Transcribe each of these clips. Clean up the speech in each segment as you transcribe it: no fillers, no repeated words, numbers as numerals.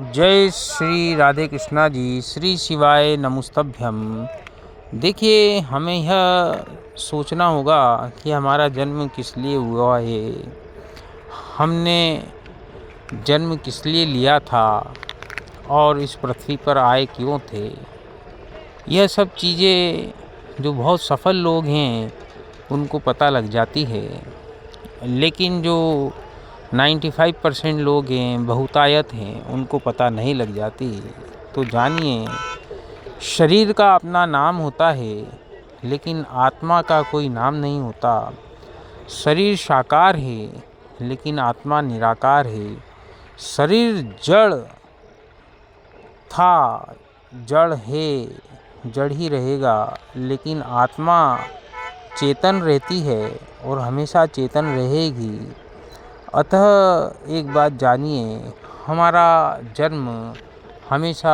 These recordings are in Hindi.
जय श्री राधे कृष्णा जी। श्री शिवाय नमस्तभ्यम। देखिए, हमें यह सोचना होगा कि हमारा जन्म किस लिए हुआ है, हमने जन्म किस लिए लिया था और इस पृथ्वी पर आए क्यों थे। यह सब चीज़ें जो बहुत सफल लोग हैं उनको पता लग जाती है, लेकिन जो 95% लोग हैं, बहुतायत हैं, उनको पता नहीं लग जाती। तो जानिए, शरीर का अपना नाम होता है, लेकिन आत्मा का कोई नाम नहीं होता। शरीर साकार है, लेकिन आत्मा निराकार है। शरीर जड़ था, जड़ है, जड़ ही रहेगा, लेकिन आत्मा चेतन रहती है और हमेशा चेतन रहेगी। अतः एक बात जानिए, हमारा जन्म हमेशा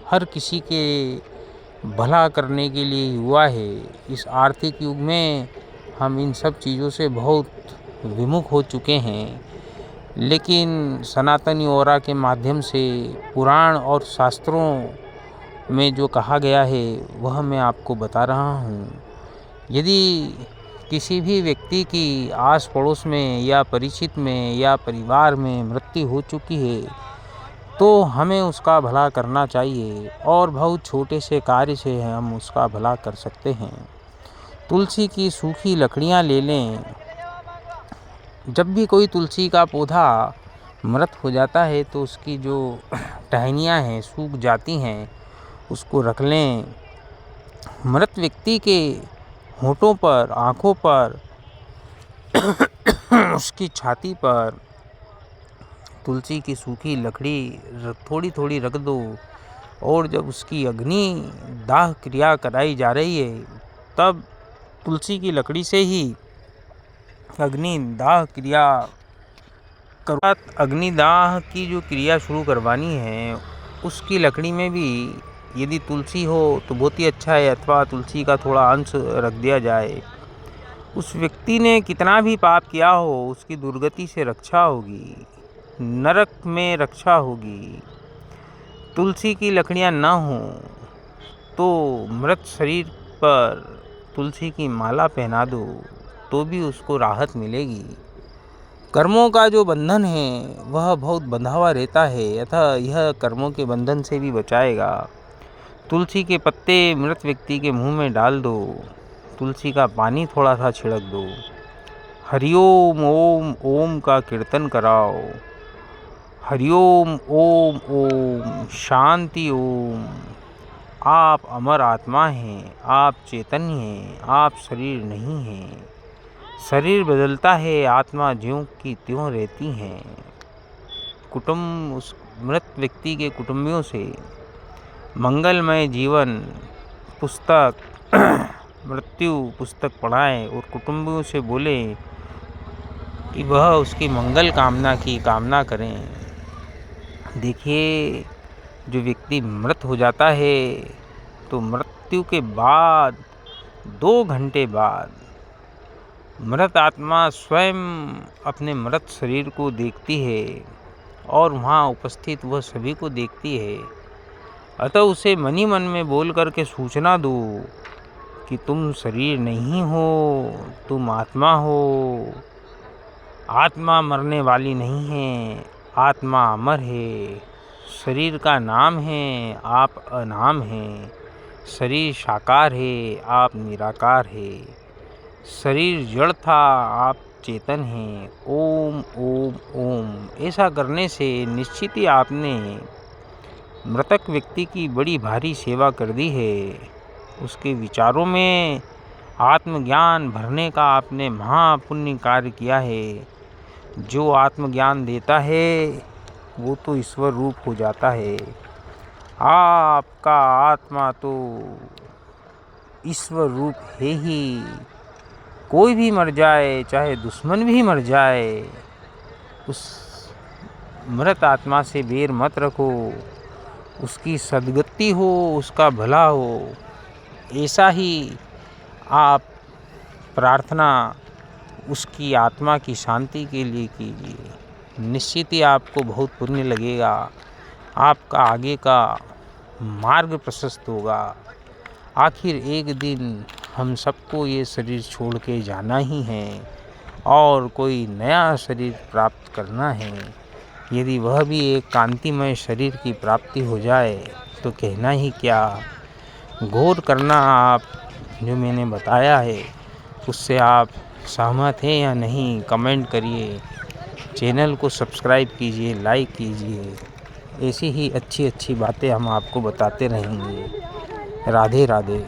हर किसी के भला करने के लिए हुआ है। इस आर्थिक युग में हम इन सब चीज़ों से बहुत विमुख हो चुके हैं, लेकिन सनातनी ओरा के माध्यम से पुराण और शास्त्रों में जो कहा गया है वह मैं आपको बता रहा हूँ। यदि किसी भी व्यक्ति की आस पड़ोस में या परिचित में या परिवार में मृत्यु हो चुकी है तो हमें उसका भला करना चाहिए, और बहुत छोटे से कार्य से हम उसका भला कर सकते हैं। तुलसी की सूखी लकड़ियां ले लें। जब भी कोई तुलसी का पौधा मृत हो जाता है तो उसकी जो टहनियाँ हैं सूख जाती हैं, उसको रख लें। मृत व्यक्ति के होठों पर, आँखों पर, उसकी छाती पर तुलसी की सूखी लकड़ी थोड़ी थोड़ी रख दो, और जब उसकी अग्नि दाह क्रिया कराई जा रही है तब तुलसी की लकड़ी से ही अग्नि दाह क्रिया करो। अग्निदाह की जो क्रिया शुरू करवानी है, उसकी लकड़ी में भी यदि तुलसी हो तो बहुत ही अच्छा है, अथवा तुलसी का थोड़ा अंश रख दिया जाए। उस व्यक्ति ने कितना भी पाप किया हो उसकी दुर्गति से रक्षा होगी, नरक में रक्षा होगी। तुलसी की लकड़ियां न हों तो मृत शरीर पर तुलसी की माला पहना दो तो भी उसको राहत मिलेगी। कर्मों का जो बंधन है वह बहुत बंधा हुआ रहता है, अतः यह कर्मों के बंधन से भी बचाएगा। तुलसी के पत्ते मृत व्यक्ति के मुंह में डाल दो, तुलसी का पानी थोड़ा सा छिड़क दो, हरिओम ओम ओम का कीर्तन कराओ। हरिओम ओम ओम शांति ओम। आप अमर आत्मा हैं, आप चैतन्य हैं, आप शरीर नहीं हैं। शरीर बदलता है, आत्मा ज्यों की त्यों रहती हैं। उस मृत व्यक्ति के कुटुंबियों से मंगलमय जीवन पुस्तक मृत्यु पुस्तक पढ़ाएं और कुटुंबियों से बोलें कि वह उसकी मंगल कामना की कामना करें। देखिए, जो व्यक्ति मृत हो जाता है तो मृत्यु के बाद 2 घंटे बाद मृत आत्मा स्वयं अपने मृत शरीर को देखती है और वहाँ उपस्थित वह सभी को देखती है। अतः उसे मन ही मन में बोल करके सूचना दो कि तुम शरीर नहीं हो, तुम आत्मा हो। आत्मा मरने वाली नहीं है, आत्मा अमर है। शरीर का नाम है, आप अनाम हैं। शरीर साकार है, आप निराकार है। शरीर जड़ था, आप चेतन हैं। ओम ओम ओम। ऐसा करने से निश्चित ही आपने मृतक व्यक्ति की बड़ी भारी सेवा कर दी है। उसके विचारों में आत्मज्ञान भरने का आपने महापुण्य कार्य किया है। जो आत्मज्ञान देता है वो तो ईश्वर रूप हो जाता है। आपका आत्मा तो ईश्वर रूप है ही। कोई भी मर जाए, चाहे दुश्मन भी मर जाए, उस मृत आत्मा से बैर मत रखो। उसकी सद्गति हो, उसका भला हो, ऐसा ही आप प्रार्थना उसकी आत्मा की शांति के लिए कीजिए। निश्चित ही आपको बहुत पुण्य लगेगा, आपका आगे का मार्ग प्रशस्त होगा। आखिर एक दिन हम सबको ये शरीर छोड़ के जाना ही है और कोई नया शरीर प्राप्त करना है। यदि वह भी एक कांतिमय शरीर की प्राप्ति हो जाए तो कहना ही क्या। गौर करना आप जो मैंने बताया है उससे आप सहमत हैं या नहीं, कमेंट करिए। चैनल को सब्सक्राइब कीजिए, लाइक कीजिए। ऐसी ही अच्छी अच्छी बातें हम आपको बताते रहेंगे। राधे राधे।